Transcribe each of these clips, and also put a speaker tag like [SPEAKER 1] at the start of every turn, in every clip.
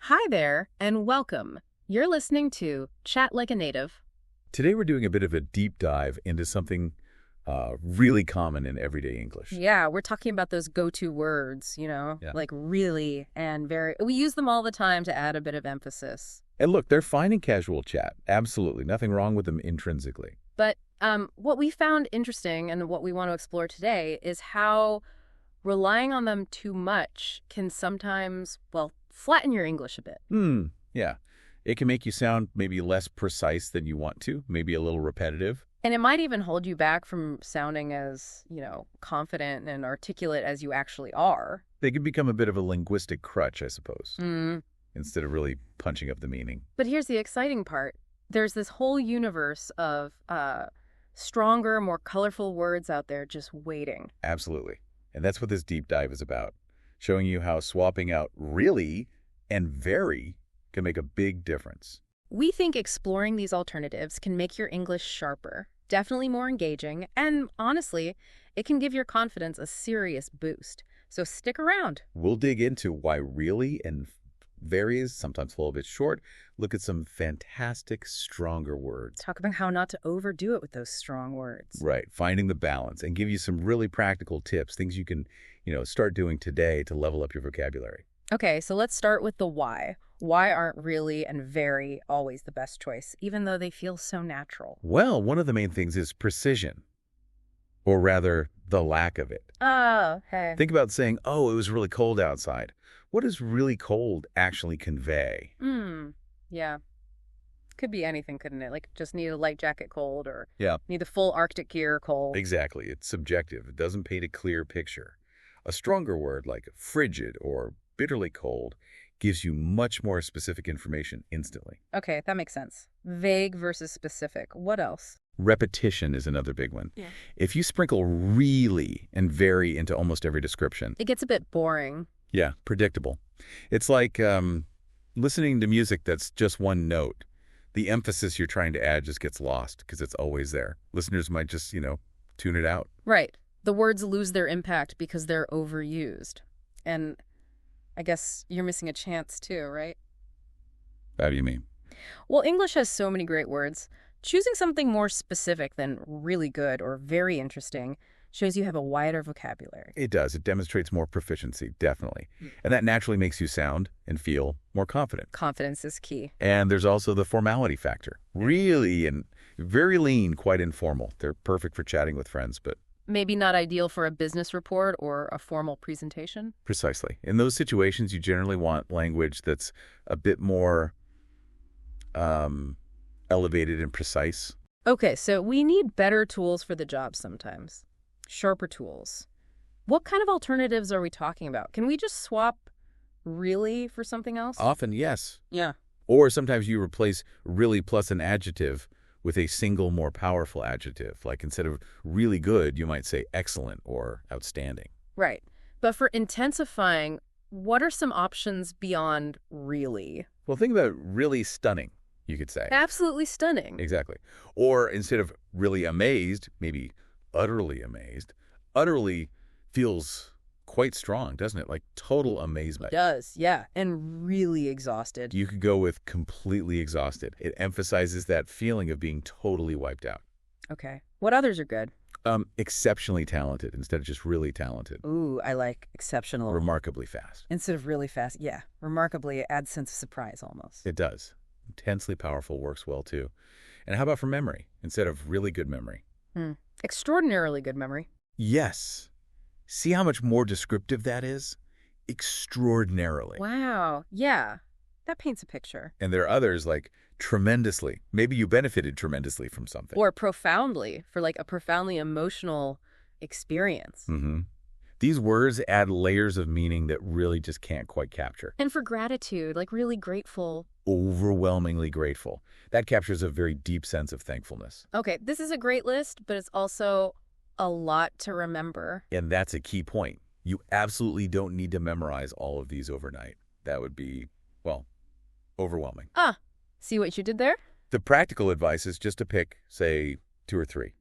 [SPEAKER 1] Hi there, and welcome. You're listening to Chat Like a Native.
[SPEAKER 2] Today we're doing a bit of a deep dive into something really common in everyday English.
[SPEAKER 1] Yeah, we're talking about those go-to words,
[SPEAKER 2] Yeah.
[SPEAKER 1] like really and very. We use them all the time to add a bit of emphasis.
[SPEAKER 2] And look, they're fine in casual chat. Absolutely. Nothing wrong with them intrinsically.
[SPEAKER 1] But what we found interesting and what we want to explore today is how relying on them too much can sometimes, well, flatten your English a bit.
[SPEAKER 2] Yeah. It can make you sound maybe less precise than you want to, maybe a little repetitive.
[SPEAKER 1] And it might even hold you back from sounding as, confident and articulate as you actually are.
[SPEAKER 2] They can become a bit of a linguistic crutch, I suppose,
[SPEAKER 1] Mm.
[SPEAKER 2] instead of really punching up the meaning.
[SPEAKER 1] But here's the exciting part. There's this whole universe of stronger, more colorful words out there just waiting.
[SPEAKER 2] Absolutely. And that's what this deep dive is about, showing you how swapping out really and very can make a big difference.
[SPEAKER 1] We think exploring these alternatives can make your English sharper, definitely more engaging, and honestly, it can give your confidence a serious boost. So stick around.
[SPEAKER 2] We'll dig into why really and very is sometimes fall a bit short, look at some fantastic, stronger words.
[SPEAKER 1] Talk about how not to overdo it with those strong words.
[SPEAKER 2] Right, finding the balance, and give you some really practical tips, things you can, start doing today to level up your vocabulary.
[SPEAKER 1] Okay, so let's start with the why. Why aren't really and very always the best choice, even though they feel so natural?
[SPEAKER 2] Well, one of the main things is precision, or rather, the lack of it.
[SPEAKER 1] Oh, hey.
[SPEAKER 2] Think about saying, oh, it was really cold outside. What does really cold actually convey?
[SPEAKER 1] Yeah. Could be anything, couldn't it? Like, just need a light jacket cold or
[SPEAKER 2] Yeah,
[SPEAKER 1] need the full Arctic gear cold.
[SPEAKER 2] exactly. It's subjective. It doesn't paint a clear picture. A stronger word like frigid or bitterly cold gives you much more specific information instantly.
[SPEAKER 1] Okay, that makes sense. Vague versus specific. What else?
[SPEAKER 2] Repetition is another big one.
[SPEAKER 1] Yeah.
[SPEAKER 2] If you sprinkle really and very into almost every description,
[SPEAKER 1] It gets a bit boring.
[SPEAKER 2] yeah, predictable. It's like listening to music that's just one note. The emphasis you're trying to add just gets lost because it's always there. Listeners might just, tune it out.
[SPEAKER 1] Right. The words lose their impact because they're overused. And I guess you're missing a chance too, right?
[SPEAKER 2] How do you mean?
[SPEAKER 1] Well, English has so many great words. Choosing something more specific than really good or very interesting shows you have a wider vocabulary.
[SPEAKER 2] It does. It demonstrates more proficiency, definitely. And that naturally makes you sound and feel more confident.
[SPEAKER 1] Confidence is key.
[SPEAKER 2] And there's also the formality factor. Really and very lean, quite informal. They're perfect for chatting with friends, but
[SPEAKER 1] Maybe not ideal for a business report or a formal presentation.
[SPEAKER 2] precisely. In those situations, you generally want language that's a bit more elevated and precise.
[SPEAKER 1] Okay, so we need better tools for the job sometimes. Sharper tools. What kind of alternatives are we talking about? Can we just swap really for something else?
[SPEAKER 2] Often, yes.
[SPEAKER 1] Yeah.
[SPEAKER 2] Or sometimes you replace really plus an adjective with a single more powerful adjective. Like instead of really good, you might say excellent or outstanding.
[SPEAKER 1] Right. But for intensifying, what are some options beyond really?
[SPEAKER 2] Well, think about really stunning, you could say.
[SPEAKER 1] Absolutely stunning.
[SPEAKER 2] Exactly. Or instead of really amazed, maybe utterly amazed. Utterly feels quite strong, doesn't it? Like total amazement.
[SPEAKER 1] It does, yeah. And really exhausted.
[SPEAKER 2] You could go with completely exhausted. It emphasizes that feeling of being totally wiped out.
[SPEAKER 1] Okay. What others are good?
[SPEAKER 2] Exceptionally talented instead of just really talented.
[SPEAKER 1] Ooh, I like exceptional.
[SPEAKER 2] Remarkably fast.
[SPEAKER 1] Instead of really fast, yeah. Remarkably, it adds sense of surprise almost.
[SPEAKER 2] It does. Intensely powerful works well too. And how about for memory instead of really good memory?
[SPEAKER 1] Extraordinarily good memory.
[SPEAKER 2] Yes. See how much more descriptive that is? Extraordinarily.
[SPEAKER 1] Wow. Yeah. That paints a picture.
[SPEAKER 2] And there are others like tremendously. Maybe you benefited tremendously from something.
[SPEAKER 1] Or profoundly, for like a profoundly emotional experience.
[SPEAKER 2] These words add layers of meaning that really just can't quite capture.
[SPEAKER 1] And for gratitude, like really grateful.
[SPEAKER 2] Overwhelmingly grateful. That captures a very deep sense of thankfulness.
[SPEAKER 1] Okay, this is a great list, but it's also a lot to remember.
[SPEAKER 2] And that's a key point. You absolutely don't need to memorize all of these overnight. That would be, well, overwhelming.
[SPEAKER 1] See what you did there?
[SPEAKER 2] The practical advice is just to pick, say, 2 or 3.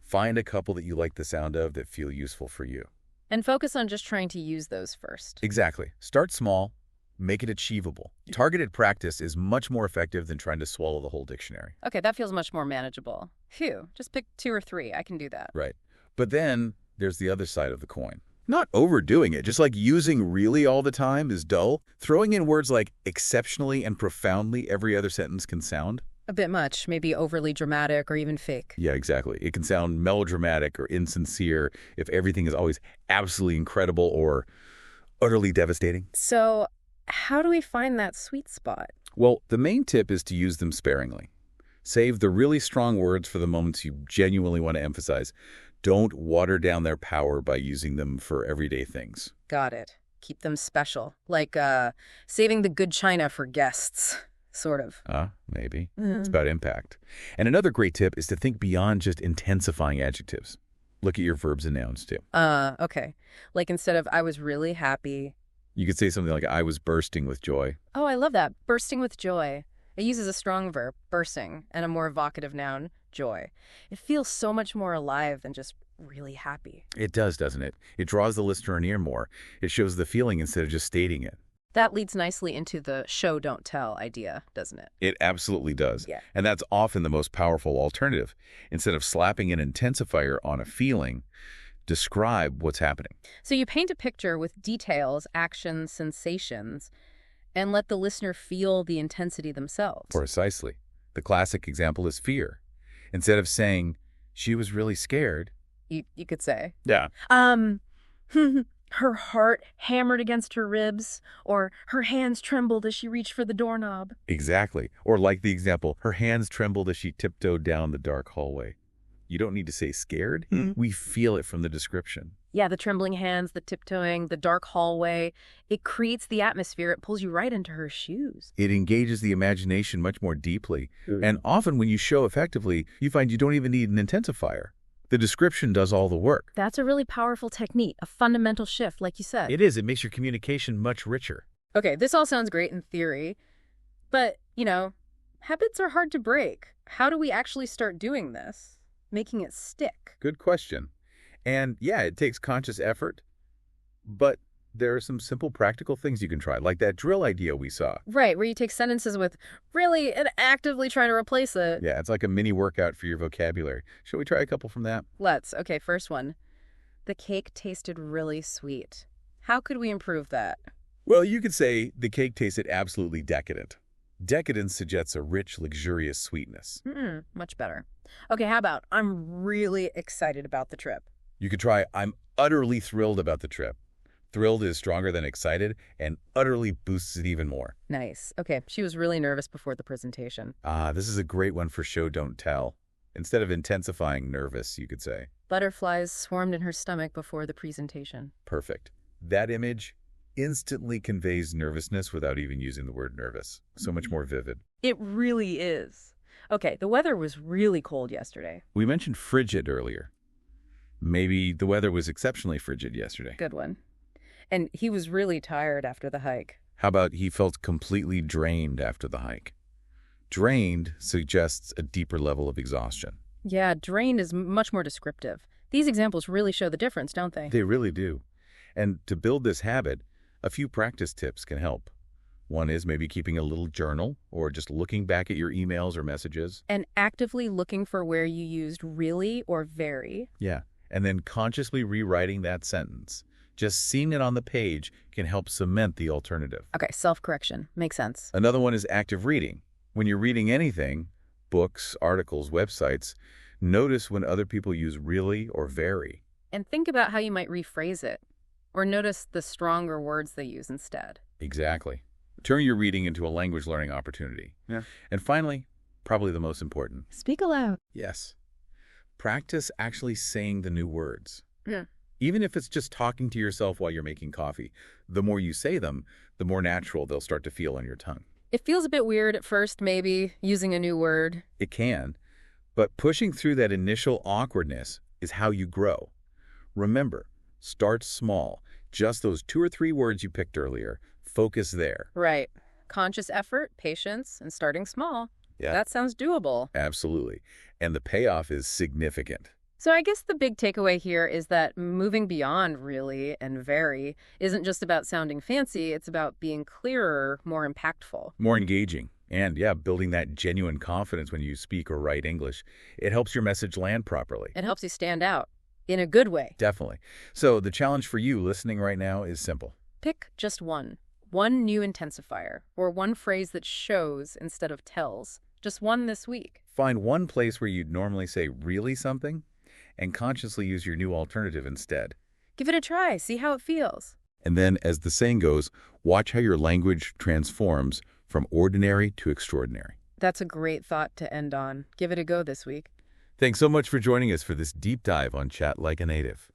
[SPEAKER 2] Find a couple that you like the sound of that feel useful for you.
[SPEAKER 1] And focus on just trying to use those first.
[SPEAKER 2] Exactly. Start small, Make it achievable. Targeted practice is much more effective than trying to swallow the whole dictionary.
[SPEAKER 1] Okay, that feels much more manageable. Phew, just pick 2 or 3. I can do that.
[SPEAKER 2] Right. But then there's the other side of the coin. Not overdoing it, just like using really all the time is dull. Throwing in words like exceptionally and profoundly every other sentence can sound.
[SPEAKER 1] A bit much, maybe overly dramatic or even fake.
[SPEAKER 2] Yeah, exactly. It can sound melodramatic or insincere if everything is always absolutely incredible or utterly devastating.
[SPEAKER 1] So, how do we find that sweet spot?
[SPEAKER 2] Well, the main tip is to use them sparingly. Save the really strong words for the moments you genuinely want to emphasize. Don't water down their power by using them for everyday things.
[SPEAKER 1] Got it. Keep them special. Like, saving the good china for guests. Sort of.
[SPEAKER 2] Maybe. It's about impact. And another great tip is to think beyond just intensifying adjectives. Look at your verbs and nouns, too.
[SPEAKER 1] Okay. Like instead of I was really happy.
[SPEAKER 2] You could say something like, I was bursting with joy.
[SPEAKER 1] Oh, I love that. Bursting with joy. It uses a strong verb, bursting, and a more evocative noun, joy. It feels so much more alive than just really happy.
[SPEAKER 2] It does, doesn't it? It draws the listener near more. It shows the feeling instead of just stating it.
[SPEAKER 1] That leads nicely into the show, don't tell idea, doesn't it?
[SPEAKER 2] It absolutely does.
[SPEAKER 1] Yeah.
[SPEAKER 2] And that's often the most powerful alternative. Instead of slapping an intensifier on a feeling, describe what's happening.
[SPEAKER 1] So you paint a picture with details, actions, sensations, and let the listener feel the intensity themselves.
[SPEAKER 2] Precisely. The classic example is fear. Instead of saying, she was really scared.
[SPEAKER 1] You could say.
[SPEAKER 2] Yeah.
[SPEAKER 1] Her heart hammered against her ribs, or her hands trembled as she reached for the doorknob.
[SPEAKER 2] Exactly. Or like the example, her hands trembled as she tiptoed down the dark hallway. You don't need to say scared. We feel it from the description.
[SPEAKER 1] Yeah, the trembling hands, the tiptoeing, the dark hallway. It creates the atmosphere. It pulls you right into her shoes.
[SPEAKER 2] It engages the imagination much more deeply. And often when you show effectively, you find you don't even need an intensifier. The description does all the work.
[SPEAKER 1] That's a really powerful technique, a fundamental shift, like you said.
[SPEAKER 2] It is. It makes your communication much richer.
[SPEAKER 1] Okay, this all sounds great in theory, but, habits are hard to break. How do we actually start doing this? Making it stick?
[SPEAKER 2] Good question. And yeah, it takes conscious effort, but there are some simple practical things you can try, like that drill idea we saw.
[SPEAKER 1] Right, where you take sentences with really and actively try to replace it.
[SPEAKER 2] Yeah, it's like a mini workout for your vocabulary. Shall we try a couple from that?
[SPEAKER 1] Let's. Okay, first one. The cake tasted really sweet. How could we improve that?
[SPEAKER 2] Well, you could say the cake tasted absolutely decadent. Decadence suggests a rich, luxurious sweetness.
[SPEAKER 1] Much better. Okay, how about I'm really excited about the trip?
[SPEAKER 2] You could try I'm utterly thrilled about the trip. Thrilled is stronger than excited and utterly boosts it even more.
[SPEAKER 1] Nice. Okay, she was really nervous before the presentation.
[SPEAKER 2] This is a great one for show, don't tell. Instead of intensifying nervous, you could say.
[SPEAKER 1] Butterflies swarmed in her stomach before the presentation.
[SPEAKER 2] Perfect. That image instantly conveys nervousness without even using the word nervous. So much more vivid.
[SPEAKER 1] It really is. Okay, the weather was really cold yesterday.
[SPEAKER 2] We mentioned frigid earlier. Maybe the weather was exceptionally frigid yesterday.
[SPEAKER 1] Good one. And he was really tired after the hike.
[SPEAKER 2] How about he felt completely drained after the hike? Drained suggests a deeper level of exhaustion.
[SPEAKER 1] Yeah, drained is much more descriptive. These examples really show the difference, don't they?
[SPEAKER 2] They really do. And to build this habit, a few practice tips can help. One is maybe keeping a little journal or just looking back at your emails or messages.
[SPEAKER 1] And actively looking for where you used really or very.
[SPEAKER 2] Yeah, and then consciously rewriting that sentence. Just seeing it on the page can help cement the alternative.
[SPEAKER 1] Okay, self-correction. Makes sense.
[SPEAKER 2] Another one is active reading. When you're reading anything, books, articles, websites, notice when other people use really or very.
[SPEAKER 1] And think about how you might rephrase it. Or notice the stronger words they use instead.
[SPEAKER 2] Exactly. Turn your reading into a language learning opportunity. Yeah. And finally, probably the most important.
[SPEAKER 1] Speak aloud.
[SPEAKER 2] Yes. Practice actually saying the new words.
[SPEAKER 1] Yeah.
[SPEAKER 2] Even if it's just talking to yourself while you're making coffee, the more you say them, the more natural they'll start to feel on your tongue.
[SPEAKER 1] It feels a bit weird at first, maybe, using a new word.
[SPEAKER 2] It can, but pushing through that initial awkwardness is how you grow. Remember, start small. Just those 2 or 3 words you picked earlier. Focus there.
[SPEAKER 1] Right. Conscious effort, patience, and starting small.
[SPEAKER 2] Yeah.
[SPEAKER 1] That sounds doable.
[SPEAKER 2] Absolutely. And the payoff is significant.
[SPEAKER 1] So I guess the big takeaway here is that moving beyond really and very isn't just about sounding fancy, it's about being clearer, more impactful.
[SPEAKER 2] More engaging. And yeah, building that genuine confidence when you speak or write English. It helps your message land properly.
[SPEAKER 1] It helps you stand out in a good way.
[SPEAKER 2] Definitely. So the challenge for you listening right now is simple.
[SPEAKER 1] Pick just one new intensifier, or one phrase that shows instead of tells. Just one this week.
[SPEAKER 2] Find one place where you'd normally say really something and consciously use your new alternative instead.
[SPEAKER 1] Give it a try, see how it feels.
[SPEAKER 2] And then, as the saying goes, watch how your language transforms from ordinary to extraordinary.
[SPEAKER 1] That's a great thought to end on. Give it a go this week.
[SPEAKER 2] Thanks so much for joining us for this deep dive on Chat Like a Native.